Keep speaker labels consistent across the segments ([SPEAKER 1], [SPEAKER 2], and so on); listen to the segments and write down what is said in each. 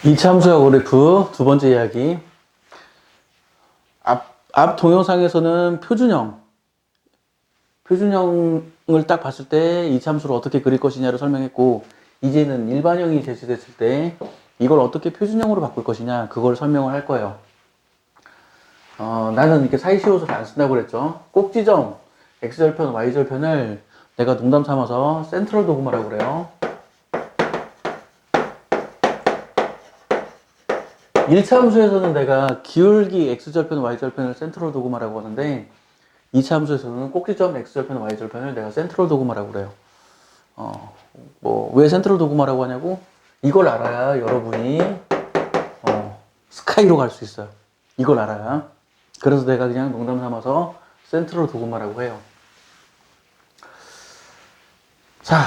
[SPEAKER 1] 이차 함수와 그래프 두 번째 이야기. 앞 동영상에서는 표준형을 딱 봤을 때 이차 함수를 어떻게 그릴 것이냐를 설명했고, 이제는 일반형이 제시됐을 때 이걸 어떻게 표준형으로 바꿀 것이냐, 그걸 설명을 할 거예요. 나는 이렇게 사이시옷을 안 쓴다고 그랬죠. 꼭지점, x절편, y절편을 내가 농담 삼아서 센트럴 도그마라고 그래요. 1차 함수에서는 내가 기울기 x절편, y절편을 센트럴 도그마라고 하는데, 2차 함수에서는 꼭지점 x절편, y절편을 내가 센트럴 도그마라고 그래요. 왜 센트럴 도그마라고 하냐고? 이걸 알아야 여러분이 스카이로 갈 수 있어요. 이걸 알아야. 그래서 내가 그냥 농담 삼아서 센트럴 도그마라고 해요. 자,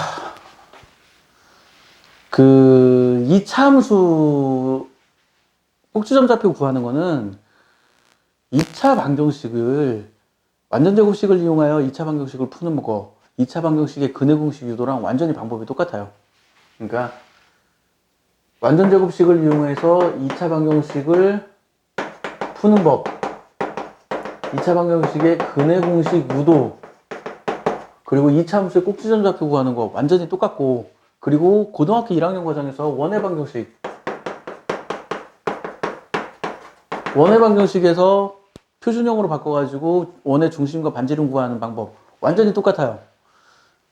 [SPEAKER 1] 2차 함수 꼭지점 좌표 구하는 거는 2차 방정식을 완전제곱식을 이용하여 2차 방정식을 푸는 거, 2차 방정식의 근해공식 유도랑 완전히 방법이 똑같아요. 그러니까 완전제곱식을 이용해서 2차 방정식을 푸는 법, 2차 방정식의 근해공식 유도, 그리고 2차 함수의 꼭지점 좌표 구하는 거 완전히 똑같고, 그리고 고등학교 1학년 과정에서 원의 방정식에서 표준형으로 바꿔가지고 원의 중심과 반지름 구하는 방법 완전히 똑같아요.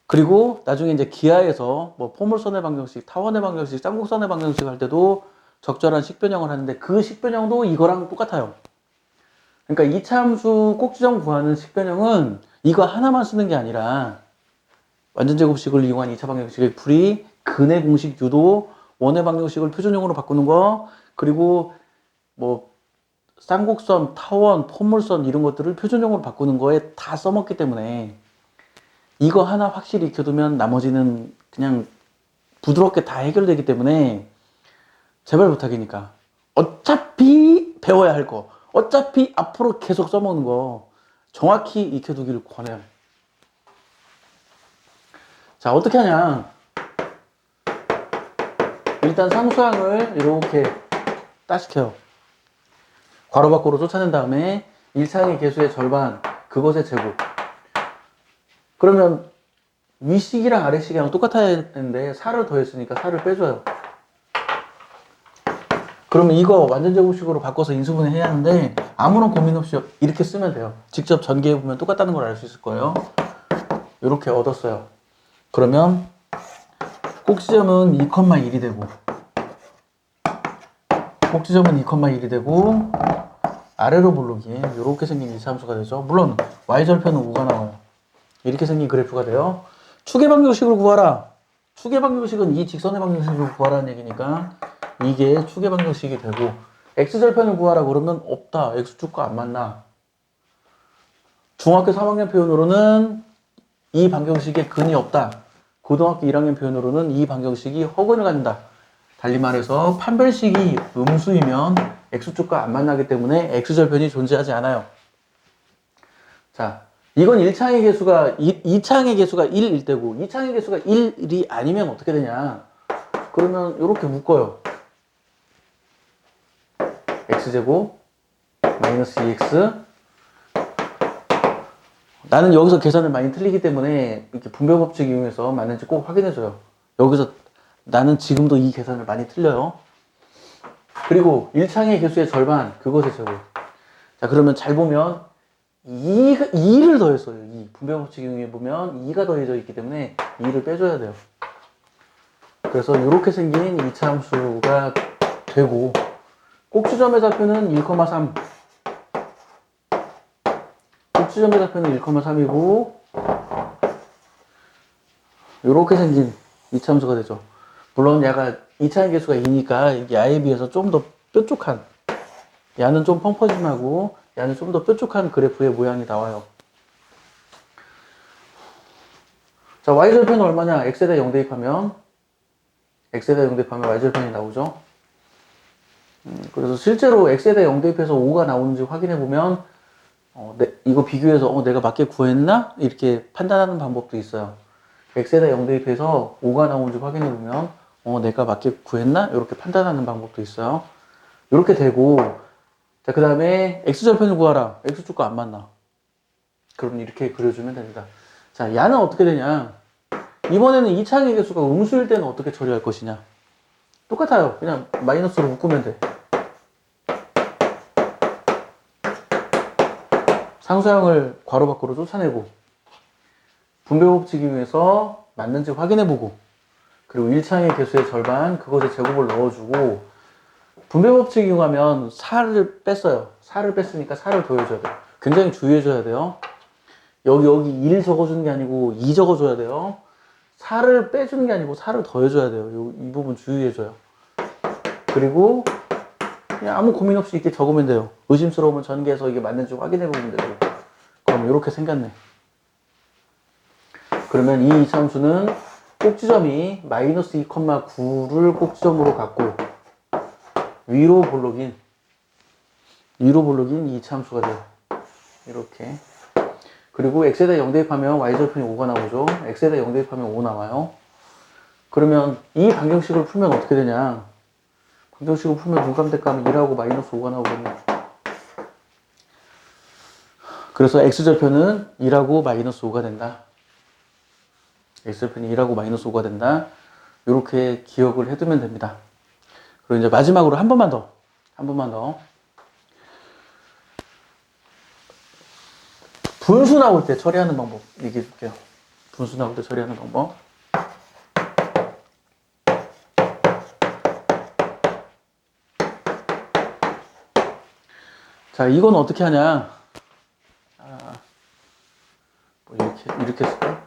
[SPEAKER 1] 그리고 나중에 이제 기하에서 뭐 포물선의 방정식, 타원의 방정식, 쌍곡선의 방정식 할 때도 적절한 식변형을 하는데 그 식변형도 이거랑 똑같아요. 그러니까 2차 함수 꼭지점 구하는 식변형은 이거 하나만 쓰는 게 아니라 완전제곱식을 이용한 2차 방정식의 풀이, 근의 공식 유도, 원의 방정식을 표준형으로 바꾸는 거, 그리고 뭐 쌍곡선, 타원, 포물선 이런 것들을 표준형으로 바꾸는 거에 다 써먹기 때문에 이거 하나 확실히 익혀두면 나머지는 그냥 부드럽게 다 해결되기 때문에 제발 부탁이니까 어차피 배워야 할 거, 어차피 앞으로 계속 써먹는 거 정확히 익혀두기를 권해요. 자, 어떻게 하냐. 일단 상수항을 이렇게 따시켜요. 괄호 밖으로 쫓아낸 다음에 1차항의 개수의 절반, 그것의 제곱. 그러면 위식이랑 아래식이랑 똑같아야 되는데 4를 더했으니까 4를 빼줘요. 그러면 이거 완전제곱식으로 바꿔서 인수분해 해야 하는데 아무런 고민 없이 이렇게 쓰면 돼요. 직접 전개해보면 똑같다는 걸 알 수 있을 거예요. 이렇게 얻었어요. 그러면 꼭지점은 2,1이 되고, 꼭지점은 2,1이 되고, 아래로 부르기 이렇게 생긴 이차함수가 되죠. 물론 y절편은 5가 나와요. 이렇게 생긴 그래프가 돼요. 축의 방정식을 구하라. 축의 방정식은 이 직선의 방정식을 구하라는 얘기니까 이게 축의 방정식이 되고, x절편을 구하라 그러면 없다. x축과 안 맞나. 중학교 3학년 표현으로는 이 방정식에 근이 없다. 고등학교 1학년 표현으로는 이 방정식이 허근을 갖는다. 달리 말해서 판별식이 음수이면 x축과 안 만나기 때문에 x절편이 존재하지 않아요. 자, 이건 1차항의 개수가 2차항의 개수가 1일 때고 2차항의 개수가 1이 아니면 어떻게 되냐. 그러면 이렇게 묶어요. x제곱 마이너스 2x. 나는 여기서 계산을 많이 틀리기 때문에 이렇게 분배법칙 이용해서 맞는지 꼭 확인해줘요. 여기서 나는 지금도 이 계산을 많이 틀려요. 그리고 1차항의 개수의 절반, 그것의 제곱. 자, 그러면 잘 보면 2를 더했어요. 2. 분배법칙 이용해 보면 2가 더해져 있기 때문에 2를 빼줘야 돼요. 그래서 이렇게 생긴 2차 함수가 되고, 꼭지점의 좌표는 1,3. 꼭지점의 좌표는 1,3이고, 이렇게 생긴 2차 함수가 되죠. 물론 야가 2차항 개수가 2니까 야에 비해서 좀 더 뾰족한, 야는 좀 펑퍼짐하고 야는 좀 더 뾰족한 그래프의 모양이 나와요. 자, y절편은 얼마냐? x에다 0 대입하면 y절편이 나오죠. 그래서 실제로 x에다 0 대입해서 5가 나오는지 확인해보면 이거 비교해서 내가 맞게 구했나? 이렇게 판단하는 방법도 있어요. x에다 0 대입해서 5가 나오는지 확인해보면 내가 맞게 구했나? 이렇게 판단하는 방법도 있어요. 이렇게 되고, 자, 그 다음에 x절편을 구하라. x축과 안 맞나? 그럼 이렇게 그려주면 됩니다. 자, 야는 어떻게 되냐? 이번에는 이차항의 개수가 음수일 때는 어떻게 처리할 것이냐? 똑같아요. 그냥 마이너스로 묶으면 돼. 상수항을 괄호 밖으로 쫓아내고, 분배법칙 이용해서 맞는지 확인해보고, 그리고 1차항의 개수의 절반, 그것의 제곱을 넣어주고, 분배법칙 이용하면 4를 뺐어요. 4를 뺐으니까 4를 더해줘야 돼요. 굉장히 주의해줘야 돼요. 여기 1 적어주는 게 아니고 2 적어줘야 돼요. 4를 빼주는 게 아니고 4를 더해줘야 돼요. 이 부분 주의해줘요. 그리고 그냥 아무 고민 없이 이렇게 적으면 돼요. 의심스러우면 전개해서 이게 맞는지 확인해보면 되고. 그럼 이렇게 생겼네. 그러면 이 이차함수는 꼭지점이 마이너스 2,9를 꼭지점으로 갖고 위로 볼록인 이 이차함수가 돼요. 이렇게. 그리고 x에다 0 대입하면 y절편이 5가 나오죠. x에다 0 대입하면 5 나와요. 그러면 이 방정식을 풀면 어떻게 되냐? 방정식을 풀면 분감대값은 2하고 마이너스 5가 나오거든요. 그래서 x절편은 2하고 마이너스 5가 된다. x절편이 2하고 마이너스 5가 된다. 이렇게 기억을 해두면 됩니다. 그리고 이제 마지막으로 한 번만 더. 분수 나올 때 처리하는 방법 얘기해 줄게요. 분수 나올 때 처리하는 방법. 자, 이건 어떻게 하냐? 뭐 이렇게 쓸까?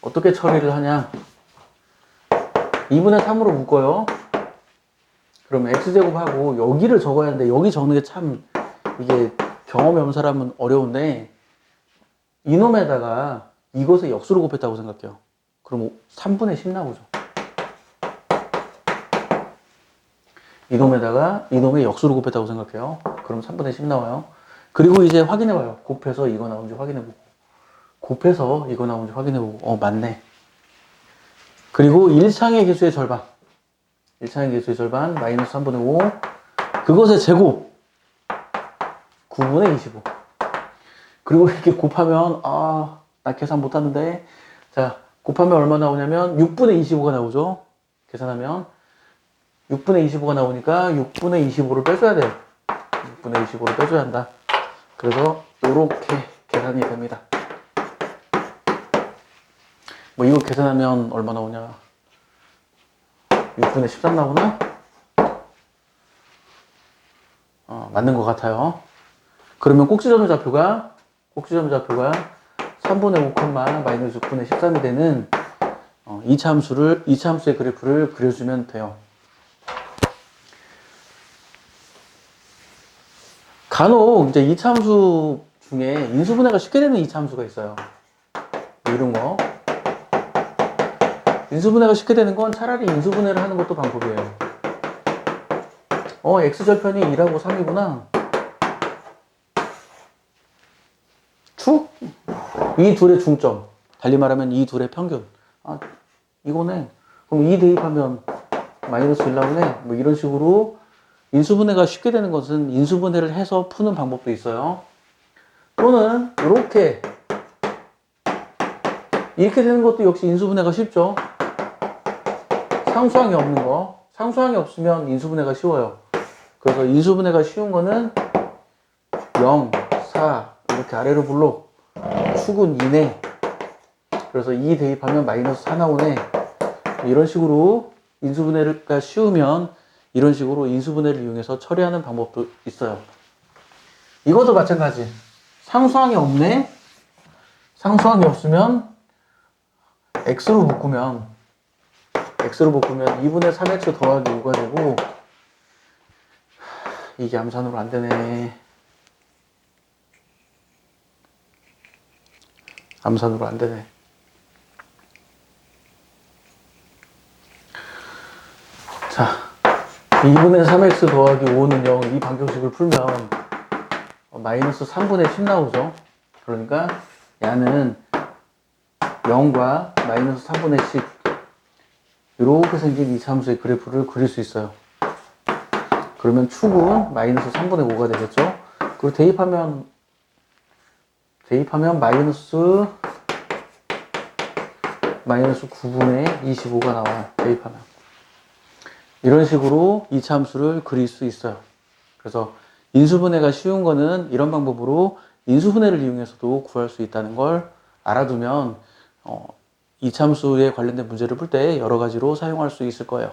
[SPEAKER 1] 어떻게 처리를 하냐? 2분의 3으로 묶어요. 그러면 x제곱하고 여기를 적어야 하는데 여기 적는 게 참 이게 경험이 없는 사람은 어려운데 이놈에다가 이것을 역수로 곱했다고 생각해요. 그럼 3분의 10 나오죠. 이놈에다가 이놈의 역수로 곱했다고 생각해요. 그럼 3분의 10 나와요. 그리고 이제 확인해봐요. 곱해서 이거 나오는지 확인해보고, 곱해서 이거 나오는지 확인해보고, 맞네. 그리고 1차항의 개수의 절반, 마이너스 3분의 5, 그것의 제곱 9분의 25. 그리고 이렇게 곱하면 나 계산 못하는데, 자, 곱하면 얼마 나오냐면 6분의 25가 나오죠. 계산하면 6분의 25가 나오니까 6분의 25를 빼줘야 돼요. 6분의 25를 빼줘야 한다. 그래서 이렇게 계산이 됩니다. 뭐 이거 계산하면 얼마 나오냐? 6분의 13 나오나? 맞는 것 같아요. 그러면 꼭지점의 좌표가 3분의 5, 마이너스 6분의 13이 되는 이차함수의 그래프를 그려주면 돼요. 간혹 이제 이차함수 중에 인수분해가 쉽게 되는 이차함수가 있어요. 이런 거. 인수분해가 쉽게 되는 건 차라리 인수분해를 하는 것도 방법이에요. x절편이 2하고 3이구나. 축? 이 둘의 중점. 달리 말하면 이 둘의 평균. 이거네. 그럼 2 대입하면 마이너스 1 나오네. 뭐 이런 식으로 인수분해가 쉽게 되는 것은 인수분해를 해서 푸는 방법도 있어요. 또는 이렇게 되는 것도 역시 인수분해가 쉽죠. 상수항이 없는 거. 상수항이 없으면 인수분해가 쉬워요. 그래서 인수분해가 쉬운 거는 0, 4 이렇게 아래로 볼록 축은 2네. 그래서 2 대입하면 마이너스 4 나오네. 이런 식으로 인수분해가 쉬우면 이런 식으로 인수분해를 이용해서 처리하는 방법도 있어요. 이것도 마찬가지. 상수항이 없네. 상수항이 없으면 x로 묶으면 2분의 3x 더하기 5가 되고, 이게 암산으로 안 되네. 암산으로 안 되네. 자, 2분의 3x 더하기 5는 0, 이 방정식을 풀면 마이너스 3분의 10 나오죠. 그러니까 야는 0과 마이너스 3분의 10 이렇게 생긴 이차함수의 그래프를 그릴 수 있어요. 그러면 축은 마이너스 3분의 5가 되겠죠. 그리고 대입하면 마이너스 9분의 25가 나와요. 대입하면. 이런 식으로 이차함수를 그릴 수 있어요. 그래서 인수분해가 쉬운 거는 이런 방법으로 인수분해를 이용해서도 구할 수 있다는 걸 알아두면 이차함수에 관련된 문제를 풀 때 여러 가지로 사용할 수 있을 거예요.